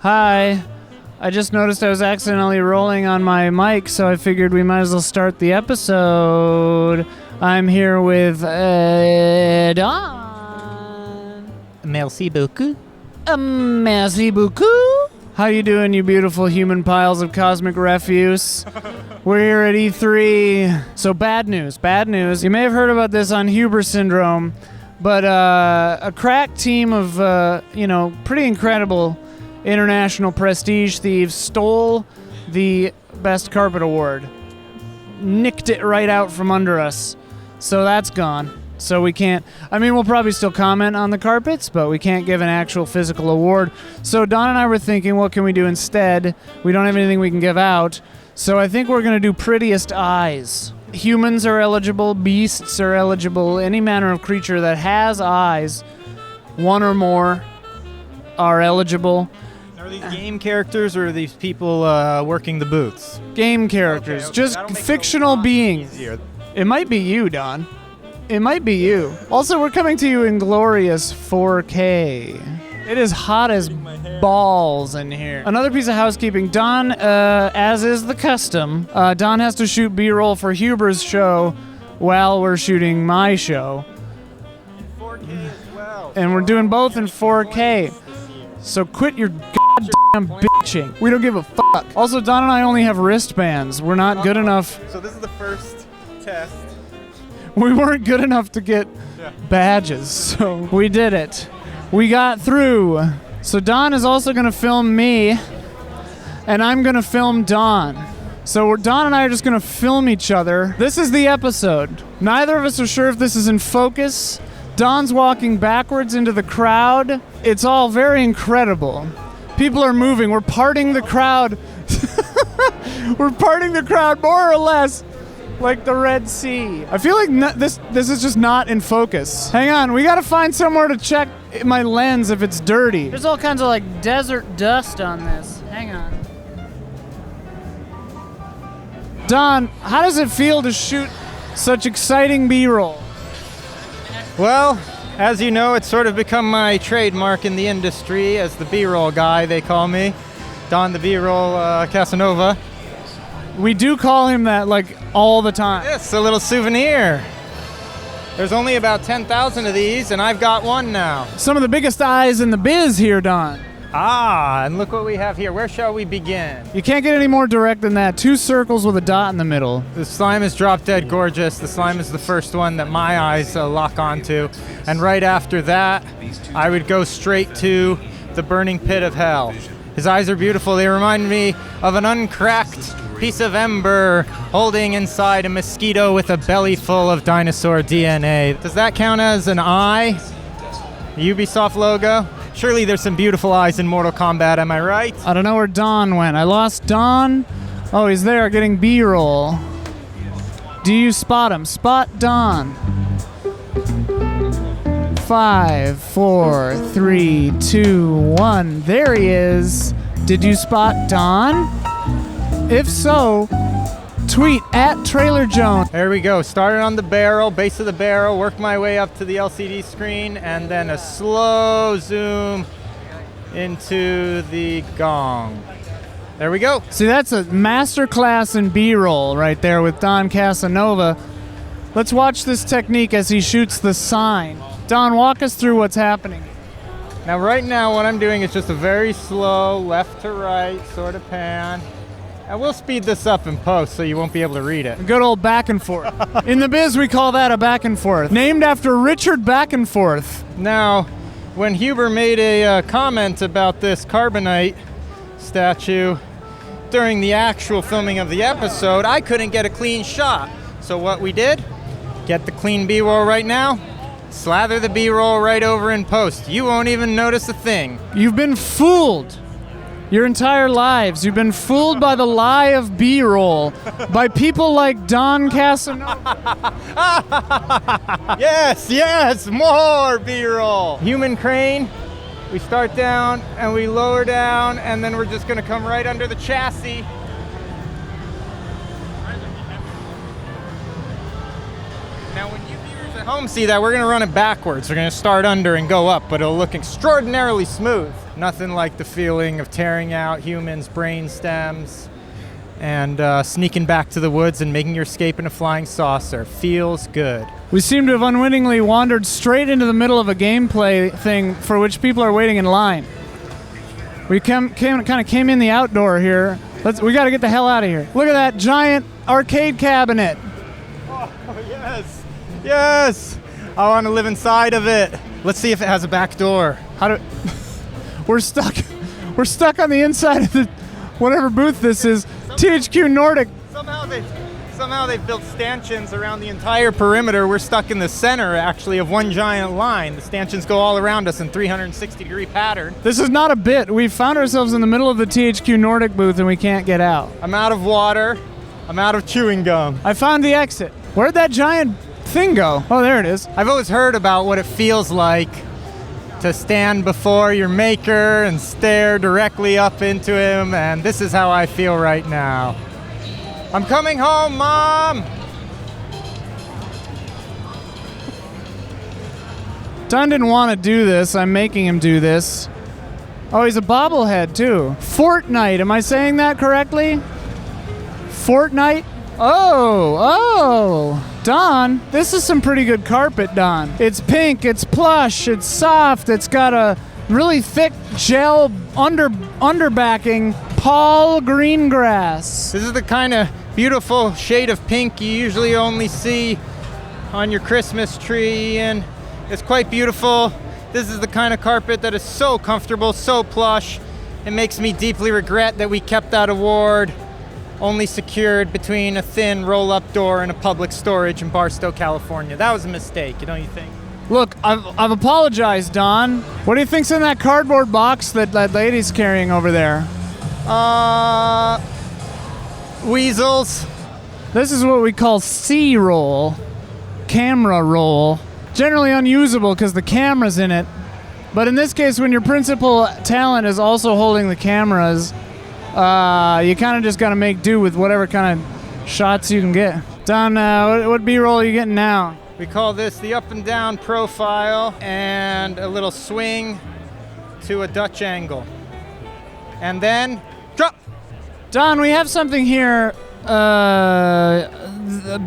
Hi. I just noticed I was accidentally rolling on my mic, so I figured we might as well start the episode. I'm here with Don. Merci beaucoup. Merci beaucoup. How you doing, you beautiful human piles of cosmic refuse? We're here at E3. So bad news. You may have heard about this on Huber Syndrome, but a crack team of, pretty incredible international prestige thieves stole the Best Carpet Award. Nicked it right out from under us. So that's gone. So we can't, we'll probably still comment on the carpets, but we can't give an actual physical award. So Don and I were thinking, what can we do instead? We don't have anything we can give out. So I think we're going to do Prettiest Eyes. Humans are eligible, beasts are eligible, any manner of creature that has eyes, one or more, are eligible. Are these game characters or are these people working the booths? Game characters, Okay. just fictional beings. Easier. It might be you, Don. It might be you. Also, we're coming to you in glorious 4K. It is hot as balls in here. Another piece of housekeeping. Don, as is the custom, Don has to shoot B-roll for Huber's show while we're shooting my show. In 4K as well. And we're doing both in 4K. So quit your goddamn bitching. We don't give a fuck. Also, Don and I only have wristbands. We're not good enough. So this is the first test. We weren't good enough to get badges, so we did it. We got through. So Don is also going to film me, and I'm going to film Don. So Don and I are just going to film each other. This is the episode. Neither of us are sure if this is in focus. Don's walking backwards into the crowd. It's all very incredible. People are moving. We're parting the crowd. We're parting the crowd more or less like the Red Sea. I feel like this is just not in focus. Hang on, we gotta find somewhere to check my lens if it's dirty. There's all kinds of like desert dust on this. Hang on. Don, how does it feel to shoot such exciting B-roll? Well, as you know, it's sort of become my trademark in the industry as the B-roll guy, they call me. Don the B-roll Casanova. We do call him that like all the time. Yes, a little souvenir. There's only about 10,000 of these, and I've got one now. Some of the biggest eyes in the biz here, Don. And look what we have here. Where shall we begin? You can't get any more direct than that. 2 circles with a dot in the middle. The slime is drop dead gorgeous. The slime is the first one that my eyes lock onto. And right after that, I would go straight to the burning pit of hell. His eyes are beautiful. They remind me of an uncracked piece of ember holding inside a mosquito with a belly full of dinosaur DNA. Does that count as an eye? The Ubisoft logo? Surely there's some beautiful eyes in Mortal Kombat, am I right? I don't know where Don went. I lost Don. Oh, he's there getting B-roll. Do you spot him? Spot Don. 5, 4, 3, 2, 1. There he is. Did you spot Don? If so, tweet @TrailerJones. There we go. Started on the barrel, base of the barrel, worked my way up to the LCD screen, and then a slow zoom into the gong. There we go. See, that's a masterclass in B-roll right there with Don Casanova. Let's watch this technique as he shoots the sign. Don, walk us through what's happening. Now, right now, what I'm doing is just a very slow left to right sort of pan. And we'll speed this up in post so you won't be able to read it. A good old back and forth. In the biz, we call that a back and forth. Named after Richard Back and Forth. Now, when Huber made a comment about this carbonite statue during the actual filming of the episode, I couldn't get a clean shot. So what we did, get the clean B-roll right now, slather the B-roll right over in post. You won't even notice a thing. You've been fooled. Your entire lives, you've been fooled by the lie of B-roll, by people like Don Casanova. Yes, more B-roll. Human crane, we start down and we lower down, and then we're just gonna come right under the chassis. Now when you viewers at home see that, we're gonna run it backwards. We're gonna start under and go up, but it'll look extraordinarily smooth. Nothing like the feeling of tearing out humans' brain stems and sneaking back to the woods and making your escape in a flying saucer. Feels good. We seem to have unwittingly wandered straight into the middle of a gameplay thing for which people are waiting in line. We kind of came in the outdoor here. We got to get the hell out of here. Look at that giant arcade cabinet. Oh, yes. Yes. I want to live inside of it. Let's see if it has a back door. We're stuck. We're stuck on the inside of the whatever booth this is. THQ Nordic. Somehow they've built stanchions around the entire perimeter. We're stuck in the center, actually, of one giant line. The stanchions go all around us in 360-degree pattern. This is not a bit. We found ourselves in the middle of the THQ Nordic booth and we can't get out. I'm out of water. I'm out of chewing gum. I found the exit. Where'd that giant thing go? Oh, there it is. I've always heard about what it feels like to stand before your maker and stare directly up into him, and this is how I feel right now. I'm coming home, Mom! Don didn't want to do this. I'm making him do this. Oh, he's a bobblehead, too. Fortnite. Am I saying that correctly? Fortnite? Oh. Don, this is some pretty good carpet, Don. It's pink, it's plush, it's soft, it's got a really thick gel underbacking. Paul Greengrass. This is the kind of beautiful shade of pink you usually only see on your Christmas tree, and it's quite beautiful. This is the kind of carpet that is so comfortable, so plush. It makes me deeply regret that we kept that award only secured between a thin roll-up door and a public storage in Barstow, California. That was a mistake, don't you think? Look, I've apologized, Don. What do you think's in that cardboard box that lady's carrying over there? Weasels. This is what we call C-roll. Camera roll. Generally unusable because the camera's in it. But in this case, when your principal talent is also holding the cameras, you kind of just got to make do with whatever kind of shots you can get. Don, what B-roll are you getting now? We call this the up and down profile and a little swing to a Dutch angle. And then drop. Don, we have something here.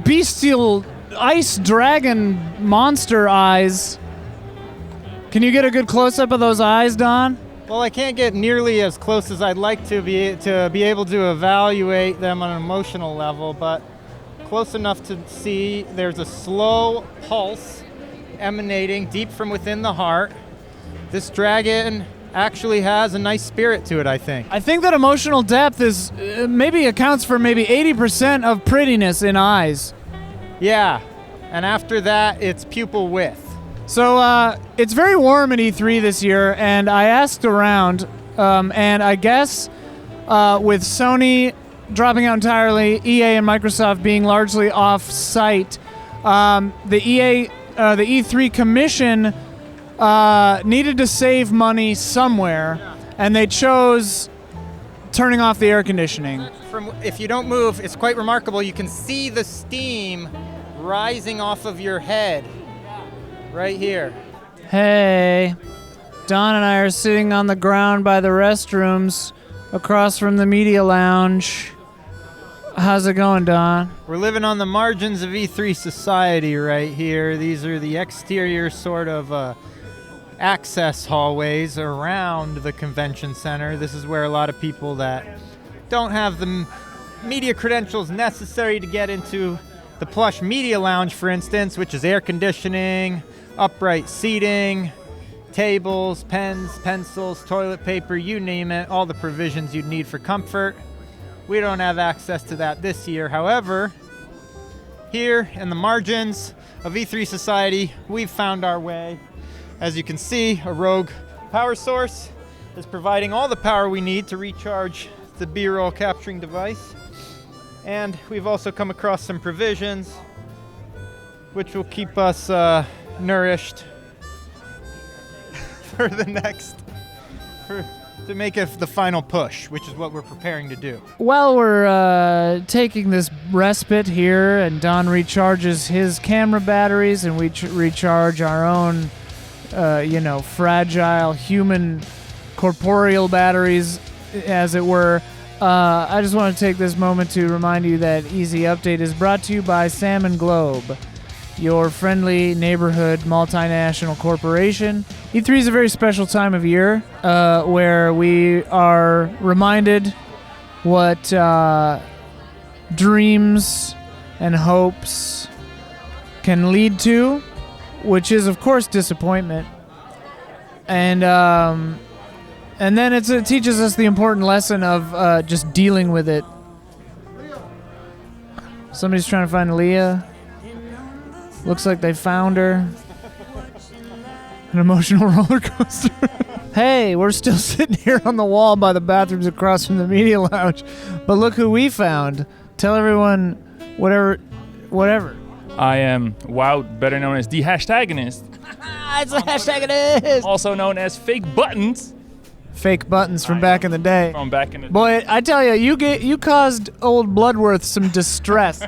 Bestial ice dragon monster eyes. Can you get a good close-up of those eyes, Don? Well, I can't get nearly as close as I'd like to be able to evaluate them on an emotional level, but close enough to see there's a slow pulse emanating deep from within the heart. This dragon actually has a nice spirit to it, I think. I think that emotional depth is maybe accounts for maybe 80% of prettiness in eyes. Yeah, and after that, it's pupil width. So it's very warm at E3 this year, and I asked around, and I guess with Sony dropping out entirely, EA and Microsoft being largely off-site, the E3 commission needed to save money somewhere, and they chose turning off the air conditioning. If you don't move, it's quite remarkable. You can see the steam rising off of your head. Right here. Hey, Don and I are sitting on the ground by the restrooms across from the media lounge. How's it going, Don? We're living on the margins of E3 society right here. These are the exterior sort of access hallways around the convention center. This is where a lot of people that don't have the media credentials necessary to get into the plush media lounge, for instance, which is air conditioning, upright seating, tables, pens, pencils, toilet paper, you name it, all the provisions you'd need for comfort. We don't have access to that this year. However, here in the margins of E3 Society, we've found our way. As you can see, a rogue power source is providing all the power we need to recharge the B-roll capturing device. And we've also come across some provisions which will keep us nourished for the to make the final push, which is what we're preparing to do. While we're taking this respite here, and Don recharges his camera batteries, and we recharge our own, fragile human corporeal batteries, as it were. I just want to take this moment to remind you that Easy Update is brought to you by Salmon Globe, your friendly neighborhood multinational corporation. E3 is a very special time of year where we are reminded what dreams and hopes can lead to, which is, of course, disappointment. And then it teaches us the important lesson of just dealing with it. Somebody's trying to find Leah. Looks like they found her. An emotional roller coaster. Hey, we're still sitting here on the wall by the bathrooms across from the media lounge. But look who we found. Tell everyone whatever. I am Wout, better known as the Hashtagonist. It's the Hashtagonist! Also known as Fake Buttons. Fake buttons from back in the day. From back in the Boy, I tell you, you caused old Bloodworth some distress.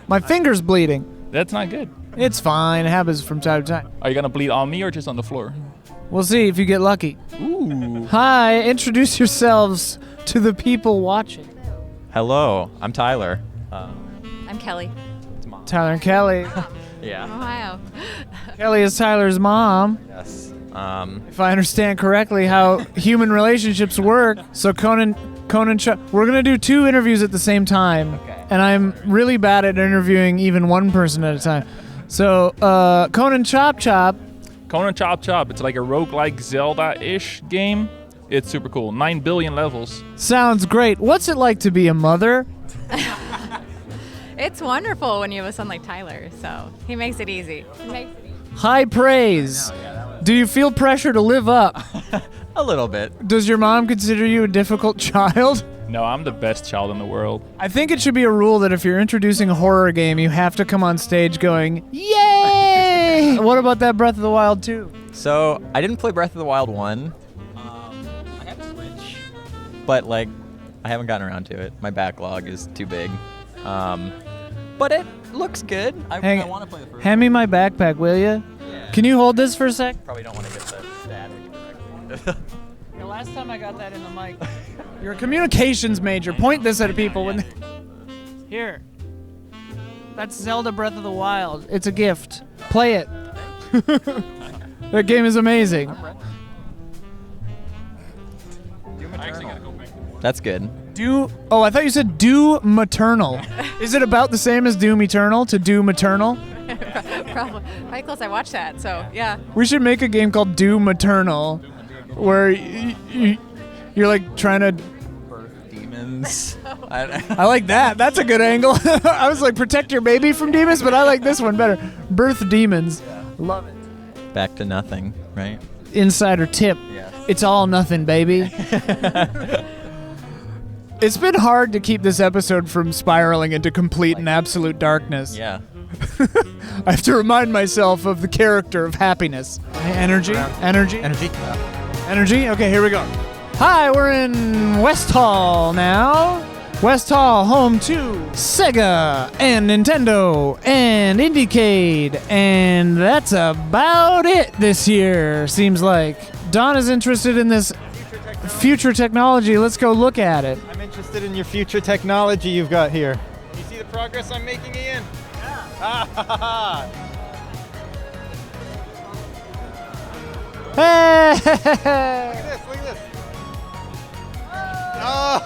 My finger's bleeding. That's not good. It's fine. It happens from time to time. Are you gonna bleed on me or just on the floor? We'll see if you get lucky. Ooh. Hi, introduce yourselves to the people watching. Hello, I'm Tyler. I'm Kelly. Tyler and Kelly. Yeah. Ohio. Kelly is Tyler's mom. Yes. If I understand correctly how human relationships work. So Conan, we're going to do 2 interviews at the same time. Okay. And I'm really bad at interviewing even one person at a time. So Conan Chop Chop. Conan Chop Chop. It's like a roguelike Zelda-ish game. It's super cool. 9 billion levels. Sounds great. What's it like to be a mother? It's wonderful when you have a son like Tyler, so he makes it easy. High praise. Do you feel pressure to live up? A little bit. Does your mom consider you a difficult child? No, I'm the best child in the world. I think it should be a rule that if you're introducing a horror game, you have to come on stage going, yay! What about that Breath of the Wild 2? So, I didn't play Breath of the Wild 1. I have a Switch. But, I haven't gotten around to it. My backlog is too big. But it looks good. I want to play the first Hand me my backpack, will you? Yeah. Can you hold this for a sec? Probably don't want to get the static directly. The last time I got that in the mic. You're a communications major. Point this at people. When Here. That's Zelda Breath of the Wild. It's a gift. Play it. That game is amazing. That's good. I thought you said Doom Maternal. Is it about the same as Doom Eternal to Doom Maternal? Probably. Right close. I watched that, so yeah. We should make a game called Doom Maternal where you're like trying to Birth demons. I like that. That's a good angle. I was like, protect your baby from demons, but I like this one better. Birth demons. Love it. Back to nothing, right? Insider tip. Yes. It's all nothing, baby. It's been hard to keep this episode from spiraling into complete and absolute darkness. Yeah. I have to remind myself of the character of happiness. Energy? Energy. Okay, here we go. Hi, we're in West Hall now. West Hall, home to Sega and Nintendo and Indiecade. And that's about it this year, seems like. Don is interested in this future technology. Let's go look at it. I'm interested in your future technology you've got here. You see the progress I'm making, Ian? Yeah. Hey! Look at this. Oh!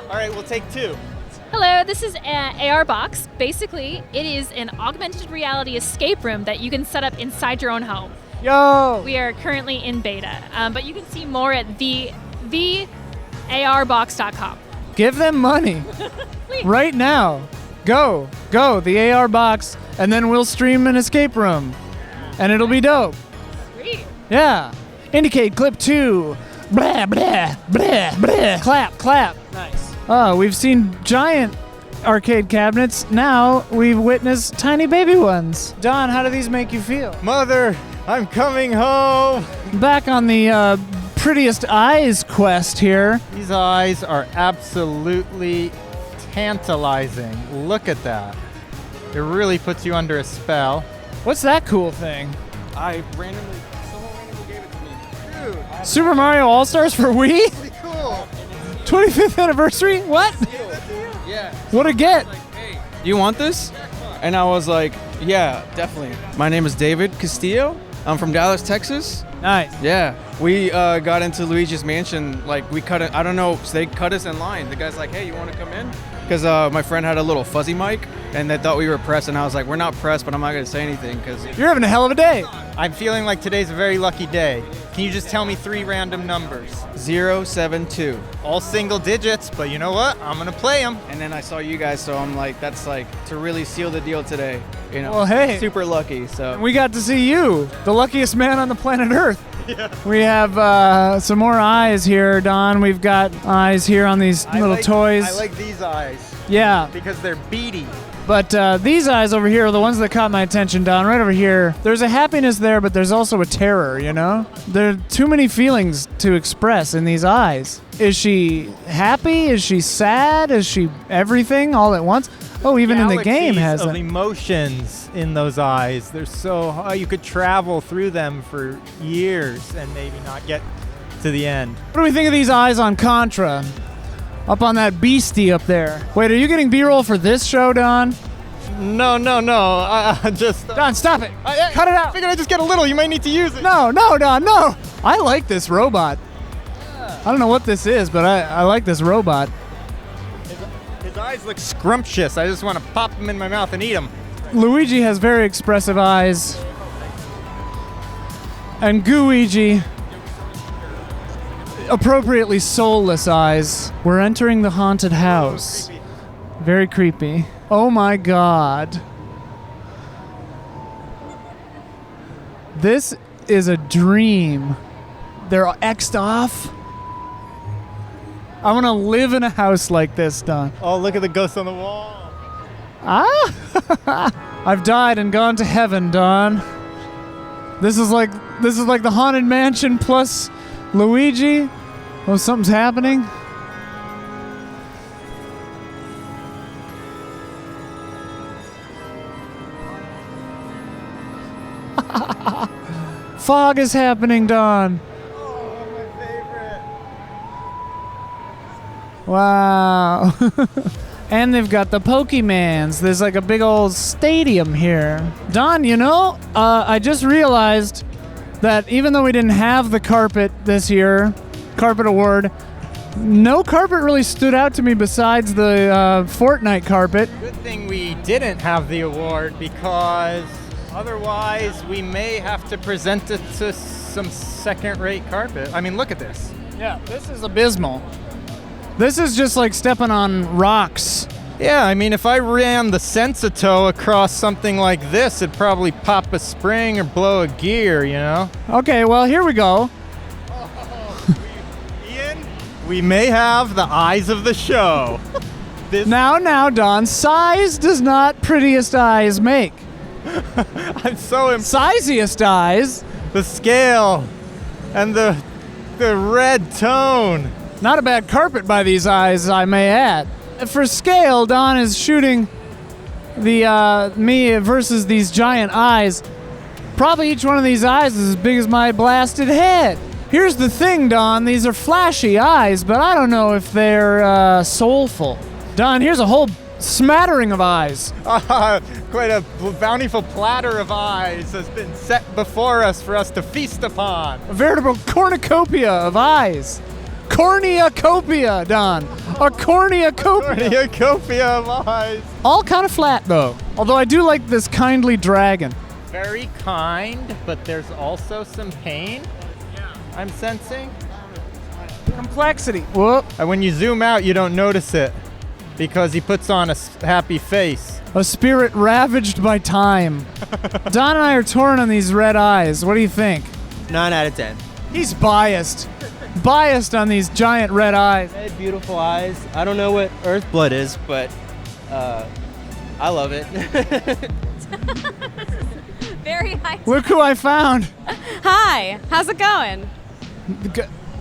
All right, we'll take 2. Hello, this is AR Box. Basically, it is an augmented reality escape room that you can set up inside your own home. Yo! We are currently in beta, but you can see more at thearbox.com. Give them money. Right now. Go, the AR box, and then we'll stream an escape room. And it'll be dope. Sweet. Yeah. Indicate clip 2. Blah, blah, blah, blah. Clap. Nice. Oh, we've seen giant arcade cabinets. Now we've witnessed tiny baby ones. Don, how do these make you feel? Mother, I'm coming home. Back on the Prettiest Eyes quest here. These eyes are absolutely tantalizing. Look at that. It really puts you under a spell. What's that cool thing? Someone randomly gave it to me. Dude, Super Mario All-Stars for Wii? Pretty cool. 25th anniversary? What? Yeah. What a get? Do you want this? And I was like, yeah, definitely. My name is David Castillo. I'm from Dallas, Texas. Nice. Yeah. We got into Luigi's Mansion. Like, we cut it. I don't know. So they cut us in line. The guy's like, hey, you want to come in? Because my friend had a little fuzzy mic, and they thought we were pressed. And I was like, we're not pressed, but I'm not going to say anything because You're having a hell of a day. I'm feeling like today's a very lucky day. Can you just tell me 3 random numbers? 072. All single digits, but you know what? I'm gonna play them. And then I saw you guys, so I'm like, that's like to really seal the deal today. You know, Well, hey. super lucky. So We got to see you, the luckiest man on the planet Earth. We have some more eyes here, Don. We've got eyes here on these little toys. I like these eyes Yeah, because they're beady. but these eyes over here are the ones that caught my attention, Don. Right over here. There's a happiness there, but there's also a terror, you know? There are too many feelings to express in these eyes. Is she happy? Is she sad? Is she everything all at once? Oh, even in the game has of it. emotions in those eyes. They're so you could travel through them for years and maybe not get to the end. What do we think of these eyes on Contra? Up on that beastie up there. Wait, are you getting B-roll for this show, Don? No. I just Don, stop it. Cut it out. I figured I'd just get a little. You might need to use it. No, Don, no. I like this robot. I don't know what this is, but I like this robot. His eyes look scrumptious. I just want to pop them in my mouth and eat them. Luigi has very expressive eyes. And Gooigi, appropriately soulless eyes. We're entering the haunted house. Very creepy. Oh my god. This is a dream. They're X'd off. I want to live in a house like this, Don. Oh, look at the ghost on the wall. Ah! I've died and gone to heaven, Don. This is like the Haunted Mansion plus Luigi. Oh, something's happening. Fog is happening, Don. Oh, my favorite. Wow. And they've got the Pokemans. There's like a big old stadium here. Don, you know, I just realized that even though we didn't have the carpet this year, carpet award, no carpet really stood out to me besides the Fortnite carpet. Good thing we didn't have the award because otherwise we may have to present it to some second-rate carpet. I mean, look at this. Yeah, this is abysmal. This is just like stepping on rocks. Yeah, I mean, if I ran the Sensito across something like this, it'd probably pop a spring or blow a gear, you know? Okay, well, here we go. Ian, we may have the eyes of the show. Now, Don, size does not prettiest eyes make. I'm so impressed. Siziest eyes. The scale and the red tone. Not a bad carpet by these eyes, I may add. For scale, Don is shooting the me versus these giant eyes. Probably each one of these eyes is as big as my blasted head. Here's the thing, Don. These are flashy eyes, but I don't know if they're soulful. Don, here's a whole smattering of eyes. Quite a bountiful platter of eyes has been set before us for us to feast upon. A veritable cornucopia of eyes. Cornucopia, Don. A cornucopia. Cornucopia of eyes. All kind of flat, though. Although I do like this kindly dragon. Very kind, but there's also some pain. I'm sensing. Complexity. Whoop. And when you zoom out, you don't notice it because he puts on a happy face. A spirit ravaged by time. Don and I are torn on these red eyes. What do you think? 9 out of 10. He's biased. Biased on these giant red eyes. Red, beautiful eyes. I don't know what Earth blood is, but I love it. Very high. Look who I found. Hi. How's it going?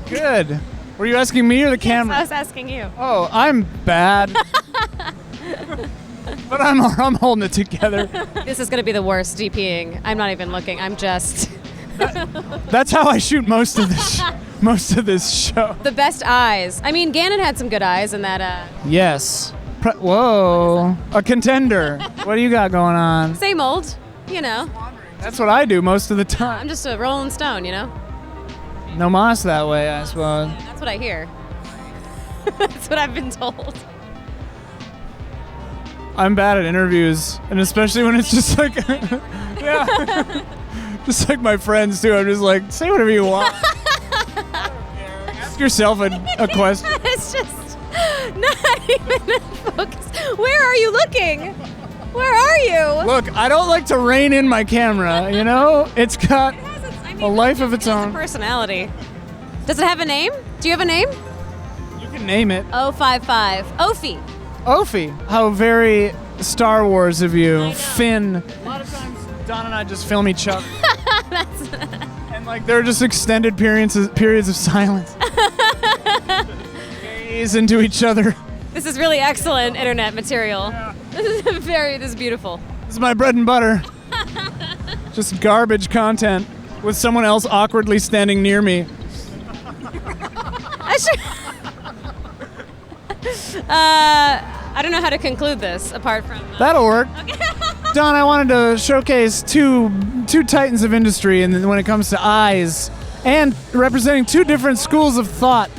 Good. Were you asking me or the camera? I was asking you. Oh, I'm bad. But I'm holding it together. This is going to be the worst DPing. I'm not even looking. I'm just... That's how I shoot most of this. most of this show. The best eyes. I mean, Ganon had some good eyes in that. Yes. Whoa. A contender. What do you got going on? Same old, you know. That's what I do most of the time. I'm just a rolling stone, you know. No moss that way, I suppose. That's what I hear. That's what I've been told. I'm bad at interviews, and especially when it's just like, yeah, just like my friends too. I'm just like, say whatever you want. Ask yourself a question. It's just not even a focus. Where are you looking? Where are you? Look, I don't like to rein in my camera, you know? It's got a life of its own. Personality. Does it have a name? Do you have a name? You can name it. 055. Ophi. Ophi. How very Star Wars of you. Finn. A lot of times, Don and I just film each other. And like, there are just extended periods of silence. Gaze into each other. This is really excellent internet material. Yeah. This is beautiful. This is my bread and butter. Just garbage content with someone else awkwardly standing near me. I don't know how to conclude this apart from... That'll work. Okay. Don, I wanted to showcase two titans of industry and when it comes to eyes, and representing two different schools of thought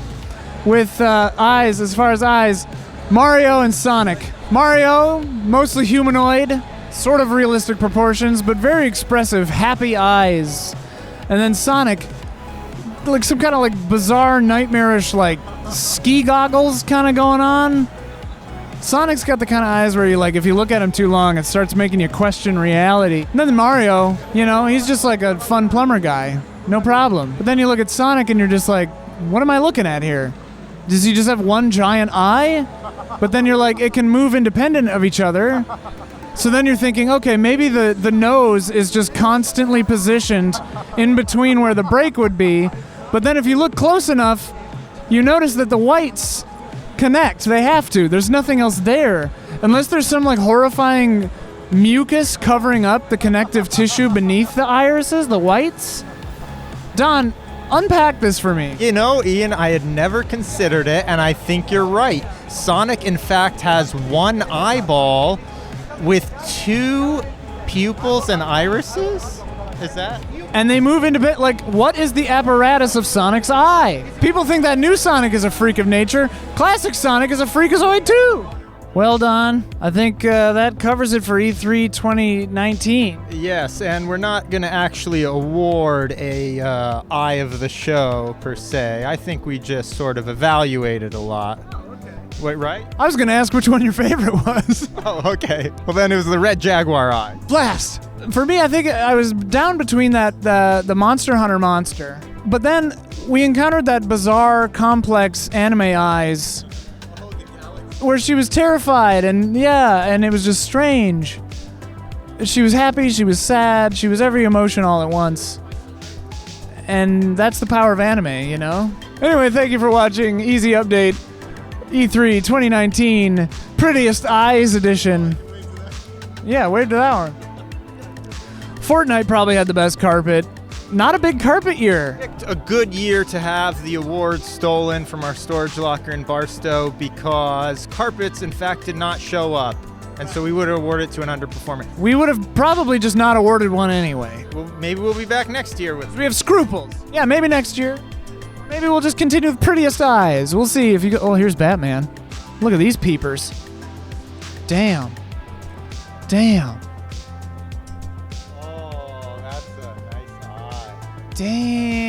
with eyes, as far as eyes, Mario and Sonic. Mario, mostly humanoid, sort of realistic proportions, but very expressive, happy eyes. And then Sonic, like some kind of like bizarre, nightmarish, like ski goggles kind of going on. Sonic's got the kind of eyes where you like, if you look at him too long, it starts making you question reality. And then Mario, you know, he's just like a fun plumber guy. No problem. But then you look at Sonic and you're just like, what am I looking at here? Does he just have one giant eye? But then you're like, it can move independent of each other. So then you're thinking, okay, maybe the nose is just constantly positioned in between where the break would be. But then if you look close enough, you notice that the whites connect. They have to. There's nothing else there. Unless there's some like horrifying mucus covering up the connective tissue beneath the irises, the whites. Don, unpack this for me. You know, Ian, I had never considered it, and I think you're right. Sonic, in fact, has one eyeball with two pupils and irises? Is that? And they move into bit like, what is the apparatus of Sonic's eye? People think that new Sonic is a freak of nature. Classic Sonic is a freakazoid too. Well done. I think that covers it for E3 2019. Yes, and we're not going to actually award a eye of the show per se. I think we just sort of evaluated a lot. Wait, right? I was going to ask which one your favorite was. Oh, okay. Well, then it was the Red Jaguar eye. Blast! For me, I think I was down between the Monster Hunter monster. But then we encountered that bizarre, complex anime eyes where she was terrified and it was just strange. She was happy, she was sad, she was every emotion all at once. And that's the power of anime, you know? Anyway, thank you for watching. Easy Update. E3 2019 Prettiest Eyes edition. Yeah, where did that one? Fortnite probably had the best carpet. Not a big carpet year. A good year to have the awards stolen from our storage locker in Barstow because carpets, in fact, did not show up. And so we would have awarded it to an underperformer. We would have probably just not awarded one anyway. Well, maybe we'll be back next year with... We have scruples. Yeah, maybe next year. Maybe we'll just continue with Prettiest Eyes. We'll see if you go... Oh, here's Batman. Look at these peepers. Damn. Damn. Oh, that's a nice eye. Damn.